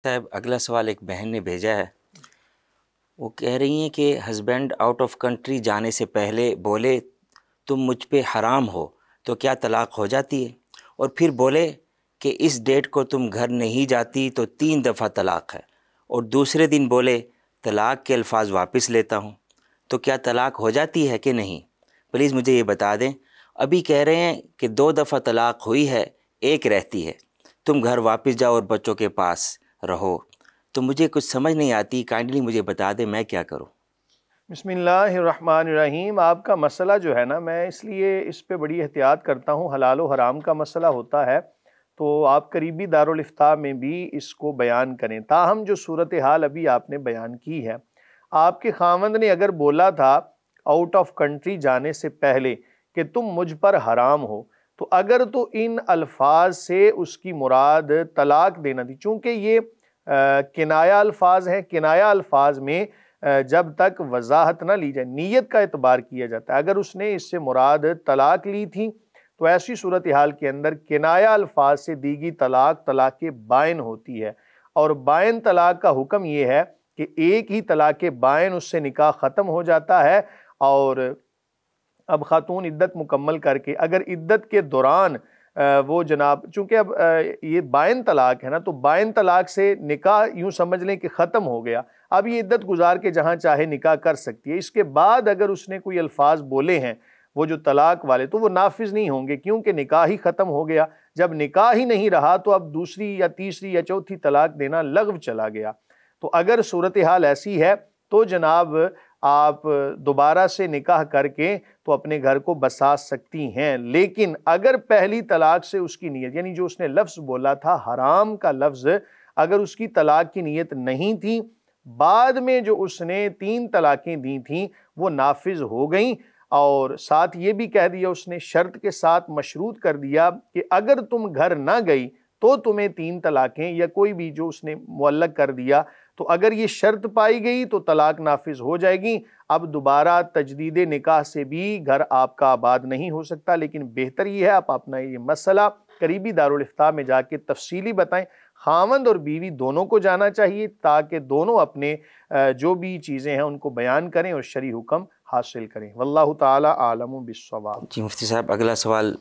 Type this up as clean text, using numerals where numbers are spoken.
صاحب اگلا سوال ایک بہن نے بھیجا ہے. وہ کہہ رہی ہیں کہ ہسبینڈ آؤٹ آف کنٹری جانے سے پہلے بولے تم مجھ پہ حرام ہو تو کیا طلاق ہو جاتی ہے، اور پھر بولے کہ اس ڈیٹ کو تم گھر نہیں جاتی تو 3 دفعہ طلاق ہے، اور دوسرے دن بولے طلاق کے الفاظ واپس لیتا ہوں، تو کیا طلاق ہو جاتی ہے کہ نہیں؟ پلیز مجھے یہ بتا دیں. ابھی کہہ رہے ہیں کہ 2 دفعہ طلاق ہوئی ہے، ایک رہتی ہے، تم گھر واپس جاؤ اور بچوں کے پاس رہو. تو مجھے کچھ سمجھ نہیں آتی، کائنڈلی مجھے بتا دیں میں کیا کروں. بسم اللہ الرحمن الرحیم. آپ کا مسئلہ جو ہے نا، میں اس لیے اس پہ بڑی احتیاط کرتا ہوں. حلال و حرام کا مسئلہ ہوتا ہے تو آپ قریبی دارالافتاء میں بھی اس کو بیان کریں. تاہم جو صورتحال ابھی آپ نے بیان کی ہے، آپ کے خاوند نے اگر بولا تھا آؤٹ آف کنٹری جانے سے پہلے کہ تم مجھ پر حرام ہو، تو اگر تو ان الفاظ سے اس کی مراد طلاق دینا تھی. چونکہ یہ کنایہ الفاظ ہیں. کنایہ الفاظ میں جب تک وضاحت نہ لی جائے، نیت کا اعتبار کیا جاتا ہے. اگر اس نے اس سے مراد طلاق لی تھی تو ایسی صورتحال کے اندر کنایہ الفاظ سے دی گئی طلاق طلاق بائن ہوتی ہے. اور بائن طلاق کا حکم یہ ہے کہ ایک ہی طلاق بائن اس سے نکاح ختم ہو جاتا ہے. اور اب خاتون عدت مکمل کر کے اگر عدت کے دوران وہ جناب، چونکہ اب یہ بائن طلاق ہے نا، تو بائن طلاق سے نکاح یوں سمجھ لیں کہ ختم ہو گیا. اب یہ عدت گزار کے جہاں چاہے نکاح کر سکتی ہے. اس کے بعد اگر اس نے کوئی الفاظ بولے ہیں وہ جو طلاق والے، تو وہ نافذ نہیں ہوں گے، کیونکہ نکاح ہی ختم ہو گیا. جب نکاح ہی نہیں رہا تو اب دوسری یا تیسری یا چوتھی طلاق دینا لغو چلا گیا. تو اگر صورتحال ایسی ہے تو جناب آپ دوبارہ سے نکاح کر کے تو اپنے گھر کو بسا سکتی ہیں. لیکن اگر پہلی طلاق سے اس کی نیت، یعنی جو اس نے لفظ بولا تھا حرام کا لفظ، اگر اس کی طلاق کی نیت نہیں تھی، بعد میں جو اس نے 3 طلاقیں دی تھیں وہ نافذ ہو گئیں. اور ساتھ یہ بھی کہہ دیا اس نے، شرط کے ساتھ مشروط کر دیا کہ اگر تم گھر نہ گئی تو تمہیں 3 طلاقیں، یا کوئی بھی جو اس نے معلق کر دیا، تو اگر یہ شرط پائی گئی تو طلاق نافذ ہو جائے گی. اب دوبارہ تجدید نکاح سے بھی گھر آپ کا آباد نہیں ہو سکتا. لیکن بہتر یہ ہے آپ اپنا یہ مسئلہ قریبی دارالافتاء میں جا کے تفصیلی بتائیں. خاوند اور بیوی دونوں کو جانا چاہیے تاکہ دونوں اپنے جو بھی چیزیں ہیں ان کو بیان کریں اور شرعی حکم حاصل کریں. واللہ تعالی عالم بالصواب. جی مفتی صاحب اگلا سوال